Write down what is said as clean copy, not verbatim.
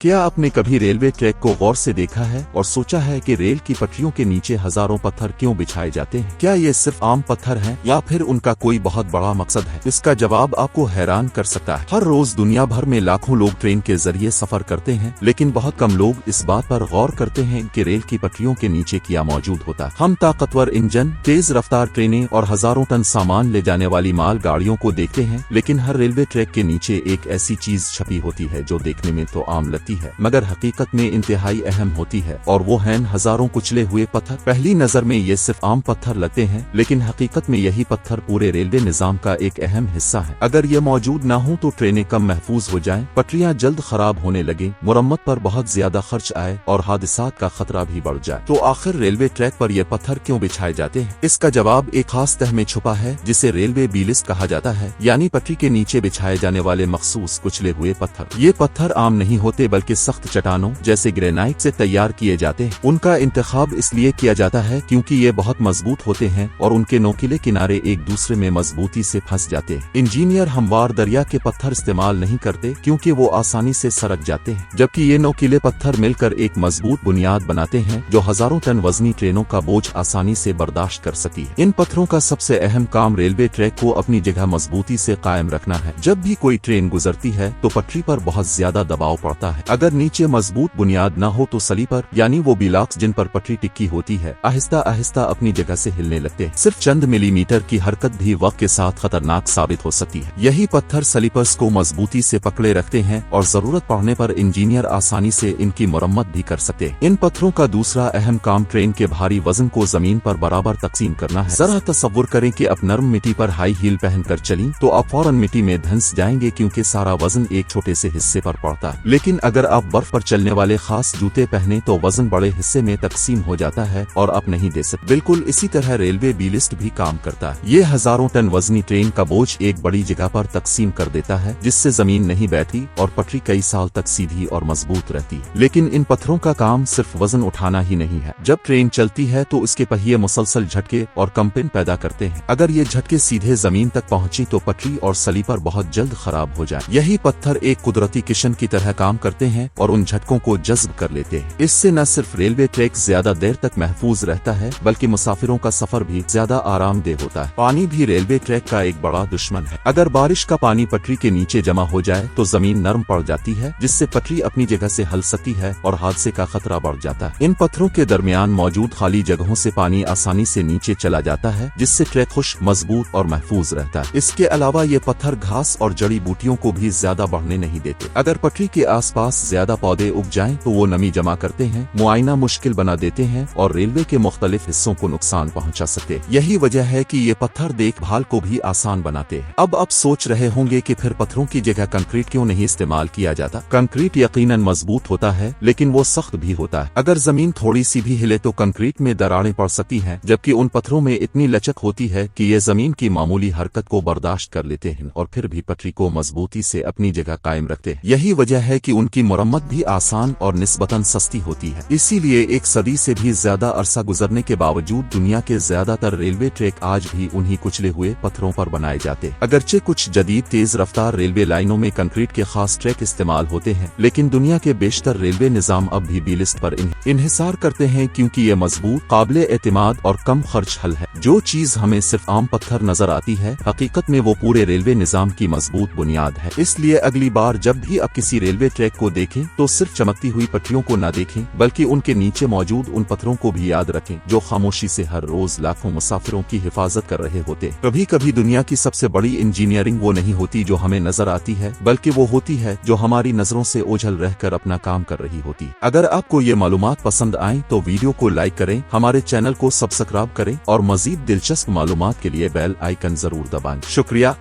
क्या आपने कभी रेलवे ट्रैक को गौर से देखा है और सोचा है कि रेल की पटरियों के नीचे हजारों पत्थर क्यों बिछाए जाते हैं? क्या ये सिर्फ आम पत्थर हैं या फिर उनका कोई बहुत बड़ा मकसद है? इसका जवाब आपको हैरान कर सकता है। हर रोज दुनिया भर में लाखों लोग ट्रेन के जरिए सफर करते हैं, लेकिन बहुत कम लोग इस बात पर गौर करते हैं कि रेल की पटरियों के नीचे क्या मौजूद होता है। हम ताकतवर इंजन, तेज रफ्तार ट्रेनें और हजारों टन सामान ले जाने वाली माल गाड़ियों को देखते हैं, लेकिन हर रेलवे ट्रैक के नीचे एक ऐसी चीज छपी होती है जो देखने में तो आम लगती है, मगर हकीकत में इंतहाई अहम होती है, और वो हैं हजारों कुचले हुए पत्थर। पहली नजर में ये सिर्फ आम पत्थर लगते हैं, लेकिन हकीकत में यही पत्थर पूरे रेलवे निजाम का एक अहम हिस्सा है। अगर ये मौजूद ना हो तो ट्रेनें कम महफूज हो जाएं, पटरियां जल्द खराब होने लगे, मुरम्मत पर बहुत ज्यादा खर्च आए और हादसात का खतरा भी बढ़ जाए। तो आखिर रेलवे ट्रैक पर ये पत्थर क्यों बिछाए जाते हैं? इसका जवाब एक खास तह में छुपा है, जिसे रेलवे बीलिस्ट कहा जाता है, यानी पटरी के नीचे बिछाए जाने वाले मखसूस कुचले हुए पत्थर। ये पत्थर आम नहीं होते, बल्कि सख्त चट्टानों जैसे ग्रेनाइट से तैयार किए जाते हैं। उनका इंतखाब इसलिए किया जाता है क्योंकि ये बहुत मजबूत होते हैं और उनके नोकीले किनारे एक दूसरे में मजबूती से फंस जाते हैं। इंजीनियर हमवार दरिया के पत्थर इस्तेमाल नहीं करते क्योंकि वो आसानी से सरक जाते हैं, जबकि ये नोकीले पत्थर मिलकर एक मजबूत बुनियाद बनाते हैं जो हजारों टन वजनी ट्रेनों का बोझ आसानी से बर्दाश्त कर सकी है। इन पत्थरों का सबसे अहम काम रेलवे ट्रैक को अपनी जगह मजबूती से कायम रखना है। जब भी कोई ट्रेन गुजरती है तो पटरी पर बहुत ज्यादा दबाव पड़ता है। अगर नीचे मजबूत बुनियाद न हो तो सलीपर यानी वो ब्लॉक्स जिन पर पटरी टिकी होती है आहिस्ता आहिस्ता अपनी जगह से हिलने लगते हैं। सिर्फ चंद मिलीमीटर की हरकत भी वक्त के साथ खतरनाक साबित हो सकती है। यही पत्थर सलीपर्स को मजबूती से पकड़े रखते हैं और जरूरत पड़ने पर इंजीनियर आसानी से इनकी मरम्मत भी कर सकते हैं। इन पत्थरों का दूसरा अहम काम ट्रेन के भारी वजन को जमीन पर बराबर तकसीम करना है। जरा तसव्वुर करें कि आप नरम मिट्टी पर हाई हील पहनकर चली तो आप फौरन मिट्टी में धंस जाएंगे, क्योंकि सारा वजन एक छोटे से हिस्से पर पड़ता है। लेकिन अगर आप बर्फ पर चलने वाले खास जूते पहने तो वजन बड़े हिस्से में तकसीम हो जाता है और आप नहीं दे सकते। बिल्कुल इसी तरह रेलवे बीलिस्ट भी काम करता है। ये हजारों टन वजनी ट्रेन का बोझ एक बड़ी जगह पर तकसीम कर देता है, जिससे जमीन नहीं बैठी और पटरी कई साल तक सीधी और मजबूत रहती है। लेकिन इन पत्थरों का काम सिर्फ वजन उठाना ही नहीं है। जब ट्रेन चलती है तो उसके पहिए मुसलसल झटके और कंपन पैदा करते हैं। अगर ये झटके सीधे जमीन तक पहुंची तो पटरी और सलीपर बहुत जल्द खराब हो जाए। यही पत्थर एक कुदरती किशन की तरह काम करते हैं और उन झटकों को जज्ब कर लेते हैं। इससे न सिर्फ रेलवे ट्रैक ज्यादा देर तक महफूज रहता है, बल्कि मुसाफिरों का सफर भी ज्यादा आरामदेह होता है। पानी भी रेलवे ट्रैक का एक बड़ा दुश्मन है। अगर बारिश का पानी पटरी के नीचे जमा हो जाए तो जमीन नरम पड़ जाती है, जिससे पटरी अपनी जगह से हिल सकती है और हादसे का खतरा बढ़ जाता है। इन पत्थरों के दरमियान मौजूद खाली जगहों से पानी आसानी से नीचे चला जाता है, जिससे ट्रैक खुश्क, मजबूत और महफूज रहता है। इसके अलावा ये पत्थर घास और जड़ी बूटियों को भी ज्यादा बढ़ने नहीं देते। अगर पटरी के आसपास ज्यादा पौधे उग जाएं तो वो नमी जमा करते हैं, मुआयना मुश्किल बना देते हैं और रेलवे के मुख्तलिफ हिस्सों को नुकसान पहुंचा सकते हैं। यही वजह है कि ये पत्थर देखभाल को भी आसान बनाते हैं। अब आप सोच रहे होंगे कि फिर पत्थरों की जगह कंक्रीट क्यों नहीं इस्तेमाल किया जाता? कंक्रीट यकीनन मजबूत होता है, लेकिन वो सख्त भी होता है। अगर जमीन थोड़ी सी भी हिले तो कंक्रीट में दरारें पड़ सकती हैं, जबकि उन पत्थरों में इतनी लचक होती है कि ये जमीन की मामूली हरकत को बर्दाश्त कर लेते हैं और फिर भी पटरी को मजबूती से अपनी जगह कायम रखते हैं। यही वजह है कि उनकी मरम्मत भी आसान और निस्बतन सस्ती होती है। इसीलिए एक सदी से भी ज्यादा अरसा गुजरने के बावजूद दुनिया के ज्यादातर रेलवे ट्रैक आज भी उन्हीं कुचले हुए पत्थरों पर बनाए जाते हैं। अगरचे कुछ जदीद तेज रफ्तार रेलवे लाइनों में कंक्रीट के खास ट्रैक इस्तेमाल होते हैं, लेकिन दुनिया के बेशतर रेलवे निजाम अब भी बीलिस्ट पर इन्हिसार करते हैं, क्योंकि ये मजबूत, काबिले एतमाद और कम खर्च हल है। जो चीज हमें सिर्फ आम पत्थर नजर आती है, हकीकत में वो पूरे रेलवे निजाम की मजबूत बुनियाद है। इसलिए अगली बार जब भी आप किसी रेलवे ट्रैक को देखें तो सिर्फ चमकती हुई पटरियों को न देखें, बल्कि उनके नीचे मौजूद उन पत्थरों को भी याद रखें जो खामोशी से हर रोज लाखों मुसाफिरों की हिफाजत कर रहे होते। कभी कभी दुनिया की सबसे बड़ी इंजीनियरिंग वो नहीं होती जो हमें नजर आती है, बल्कि वो होती है जो हमारी नजरों से ओझल रहकर अपना काम कर रही होती। अगर आपको ये मालूमात पसंद आए तो वीडियो को लाइक करें, हमारे चैनल को सब्सक्राइब करें और मजीद दिलचस्प मालूमात के लिए बेल आइकन जरूर दबाएं। शुक्रिया।